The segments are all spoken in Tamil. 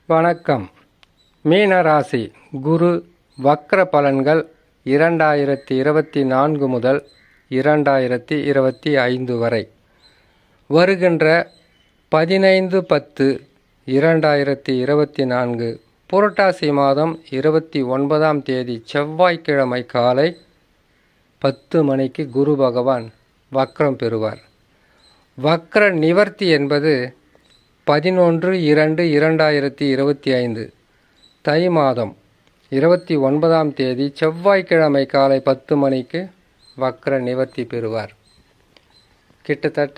வணக்கம். மீனராசி குரு வக்ர பலன்கள் 2024 முதல் 2025 வரை. வருகின்ற 15/10/2024 புரட்டாசி மாதம் 29ஆம் தேதி செவ்வாய்க்கிழமை காலை 10 மணிக்கு குரு பகவான் வக்ரம் பெறுவார். வக்ர நிவர்த்தி என்பது 11/2/2025 தை மாதம் 29ஆம் தேதி செவ்வாய்க்கிழமை காலை 10 மணிக்கு வக்ர நிவர்த்தி பெறுவார். கிட்டத்தட்ட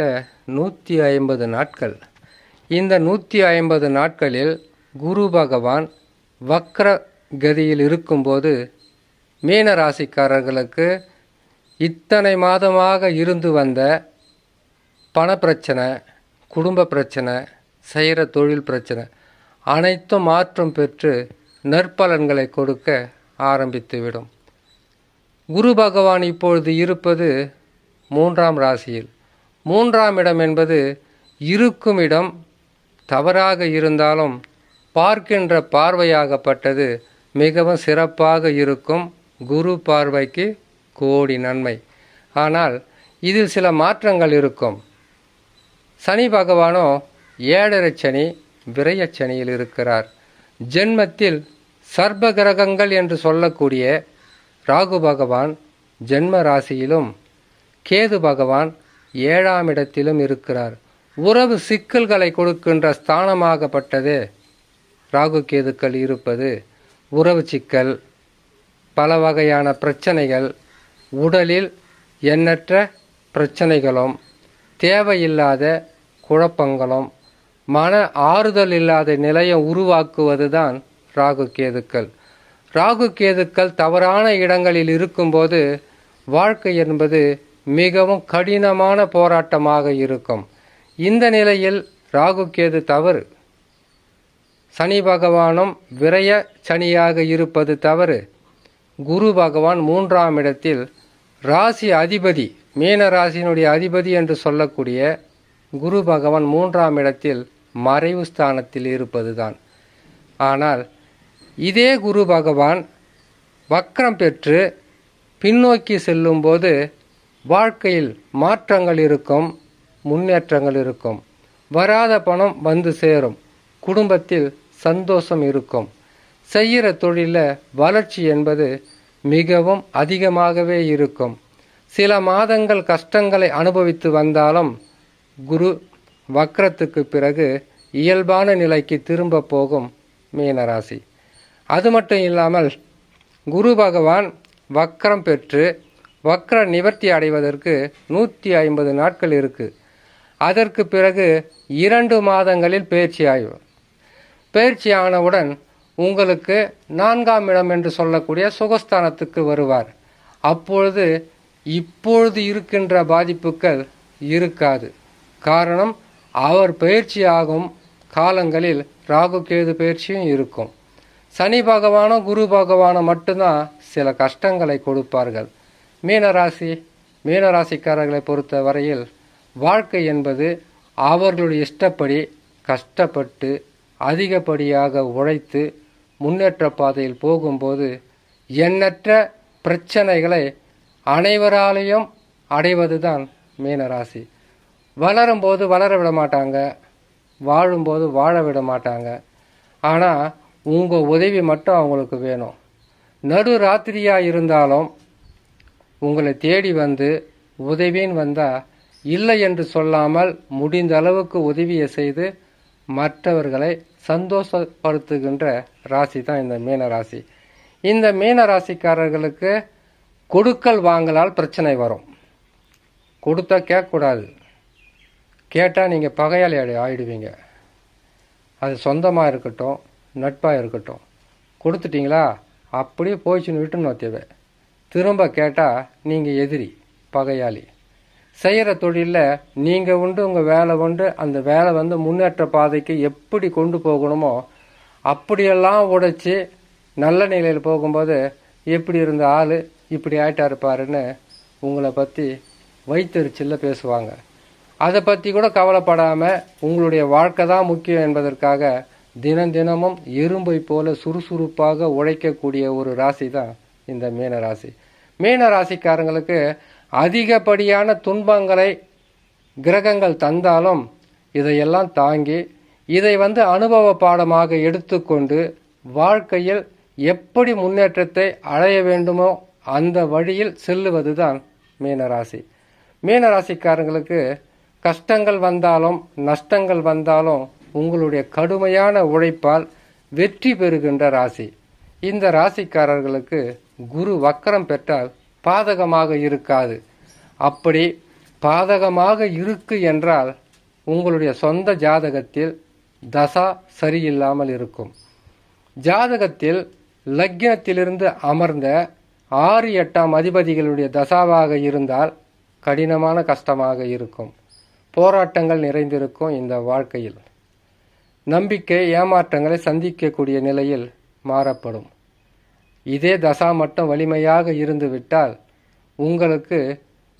150 நாட்கள். இந்த 150 நாட்களில் குரு பகவான் வக்ர கதியில் இருக்கும்போது மீன ராசிக்காரர்களுக்கு இத்தனை மாதமாக இருந்து வந்த பணப்பிரச்சனை, குடும்ப பிரச்சனை, செய்கிற தொழில் பிரச்சனை அனைத்தும் மாற்றம் பெற்று நற்பலன்களை கொடுக்க ஆரம்பித்துவிடும். குரு பகவான் இப்பொழுது இருப்பது 3ஆம் ராசியில். 3ஆம் இடம் என்பது இருக்கும் இடம் தவறாக இருந்தாலும் பார்க்கின்ற பார்வையாகப்பட்டது மிகவும் சிறப்பாக இருக்கும். குரு பார்வைக்கு கோடி நன்மை. ஆனால் இதில் சில மாற்றங்கள் இருக்கும். சனி பகவானோ 7.5 சனி விரயச்சனியில் இருக்கிறார். ஜென்மத்தில் சர்ப கிரகங்கள் என்று சொல்லக்கூடிய ராகு பகவான் ஜென்ம ராசியிலும் கேது பகவான் 7ஆம் இடத்திலும் இருக்கிறார். உறவு சிக்கல்களை கொடுக்கின்ற ஸ்தானமாகப்பட்டது ராகு கேதுக்கள் இருப்பது. உறவு சிக்கல், பல வகையான பிரச்சனைகள், உடலில் எண்ணற்ற பிரச்சனைகளும், தேவையில்லாத குழப்பங்களும், மன ஆறுதல் இல்லாத நிலையை உருவாக்குவதுதான் ராகு கேதுக்கள். ராகு கேதுக்கள் தவறான இடங்களில் இருக்கும்போது வாழ்க்கை என்பது மிகவும் கடினமான போராட்டமாக இருக்கும். இந்த நிலையில் ராகு கேது தவறு. சனி பகவானும் விரய சனியாக இருப்பது தவறு. குரு பகவான் 3ஆம் இடத்தில் ராசி அதிபதி, மீன ராசியினுடைய அதிபதி என்று சொல்லக்கூடிய குரு பகவான் 3ஆம் இடத்தில் மறைவு ஸ்தானத்தில் இருப்பதுதான். ஆனால் இதே குரு பகவான் வக்ரம் பெற்று பின்னோக்கி செல்லும்போது வாழ்க்கையில் மாற்றங்கள் இருக்கும், முன்னேற்றங்கள் இருக்கும். வராத பணம் வந்து சேரும். குடும்பத்தில் சந்தோஷம் இருக்கும். செய்கிற தொழிலில் வளர்ச்சி என்பது மிகவும் அதிகமாகவே இருக்கும். சில மாதங்கள் கஷ்டங்களை அனுபவித்து வந்தாலும் குரு வக்ரத்துக்கு பிறகு இயல்பான நிலைக்கு திரும்ப போகும் மீனராசி. அது மட்டும் இல்லாமல் குரு பகவான் வக்ரம் பெற்று வக்ர நிவர்த்தி அடைவதற்கு 150 நாட்கள் இருக்குது. அதற்கு பிறகு 2 மாதங்களில் பயிற்சி ஆய்வு. பயிற்சி ஆனவுடன் உங்களுக்கு 4ஆம் இடம் என்று சொல்லக்கூடிய சுகஸ்தானத்துக்கு வருவார். அப்பொழுது இப்பொழுது இருக்கின்ற பாதிப்புகள் இருக்காது. காரணம், அவர் பயிற்சி ஆகும் காலங்களில் ராகு கேது பயிற்சியும் இருக்கும். சனி பகவானும் குரு பகவானும் மட்டும்தான் சில கஷ்டங்களை கொடுப்பார்கள். மீனராசிக்காரர்களை பொறுத்த வரையில் வாழ்க்கை என்பது அவர்களுடைய இஷ்டப்படி கஷ்டப்பட்டு அதிகப்படியாக உழைத்து முன்னேற்ற பாதையில் போகும்போது எண்ணற்ற பிரச்சனைகளை அனைவராலையும் அடைவதுதான் மீனராசி. வளரும்போது வளர விட மாட்டாங்க, வாழும்போது வாழ விட மாட்டாங்க. ஆனால் உங்கள் உதவி மட்டும் அவங்களுக்கு வேணும். நடு ராத்திரியாக இருந்தாலும் உங்களை தேடி வந்து உதவின்னு வந்தால் இல்லை என்று சொல்லாமல் முடிந்த அளவுக்கு உதவியை செய்து மற்றவர்களை சந்தோஷப்படுத்துகின்ற ராசி தான் இந்த மீனராசி. இந்த மீனராசிக்காரர்களுக்கு கொடுக்கல் வாங்கலால் பிரச்சனை வரும். கொடுத்தா கேட்கக்கூடாது. கேட்டால் நீங்கள் பகையாளி ஆயிடுவீங்க. அது சொந்தமாக இருக்கட்டும், நட்பாக இருக்கட்டும். கொடுத்துட்டிங்களா அப்படியே போயிடுச்சுன்னு விட்டுன்னு தேவை. திரும்ப கேட்டால் நீங்கள் எதிரி, பகையாளி. செய்கிற தொழிலில் நீங்கள் உண்டு, உங்கள் வேலை உண்டு. அந்த வேலை வந்து முன்னேற்ற பாதைக்கு எப்படி கொண்டு போகணுமோ அப்படியெல்லாம் உடைச்சி நல்ல நிலையில் போகும்போது எப்படி இருந்த ஆள் இப்படி ஆயிட்டா இருப்பாருன்னு உங்களை பற்றி வைத்தறிச்சலில் பேசுவாங்க. அதை பற்றி கூட கவலைப்படாமல் உங்களுடைய வாழ்க்கை தான் முக்கியம் என்பதற்காக தினமும் எறும்பை போல சுறுசுறுப்பாக உழைக்கக்கூடிய ஒரு ராசி தான் இந்த மீன ராசி. மீன ராசிக்காரங்களுக்கு அதிகப்படியான துன்பங்களை கிரகங்கள் தந்தாலும் இதையெல்லாம் தாங்கி இதை அனுபவ பாடமாக எடுத்துக்கொண்டு வாழ்க்கையில் எப்படி முன்னேற்றத்தை அடைய வேண்டுமோ அந்த வழியில் செல்லுவது தான் மீனராசி. மீனராசிக்காரங்களுக்கு கஷ்டங்கள் வந்தாலும் நஷ்டங்கள் வந்தாலும் உங்களுடைய கடுமையான உழைப்பால் வெற்றி பெறுகின்ற ராசி. இந்த ராசிக்காரர்களுக்கு குரு வக்கரம் பெற்றால் பாதகமாக இருக்காது. அப்படி பாதகமாக இருக்கு என்றால் உங்களுடைய சொந்த ஜாதகத்தில் தசா சரியில்லாமல் இருக்கும். ஜாதகத்தில் லக்னத்திலிருந்து அமர்ந்த 6, 8ஆம் அதிபதிகளுடைய தசாவாக இருந்தால் கடினமான கஷ்டமாக இருக்கும். போராட்டங்கள் நிறைந்திருக்கும். இந்த வாழ்க்கையில் நம்பிக்கை ஏமாற்றங்களை சந்திக்கக்கூடிய நிலையில் மாறப்படும். இதே தசா மட்டும் வலிமையாக இருந்துவிட்டால் உங்களுக்கு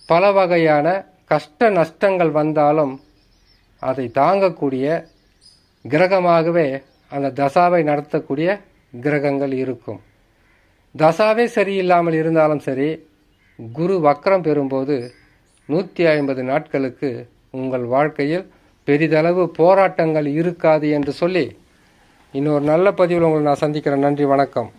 பல வகையான கஷ்ட நஷ்டங்கள் வந்தாலும் அதை தாங்கக்கூடிய கிரகமாகவே அந்த தசாவை நடத்தக்கூடிய கிரகங்கள் இருக்கும். தசாவே சரியில்லாமல் இருந்தாலும் சரி, குரு வக்கரம் பெறும்போது 150 நாட்களுக்கு உங்கள் வாழ்க்கையில் பெரிதளவு போராட்டங்கள் இருக்காது என்று சொல்லி இன்னொரு நல்ல பதிவில் உங்களை நான் சந்திக்கிறேன். நன்றி, வணக்கம்.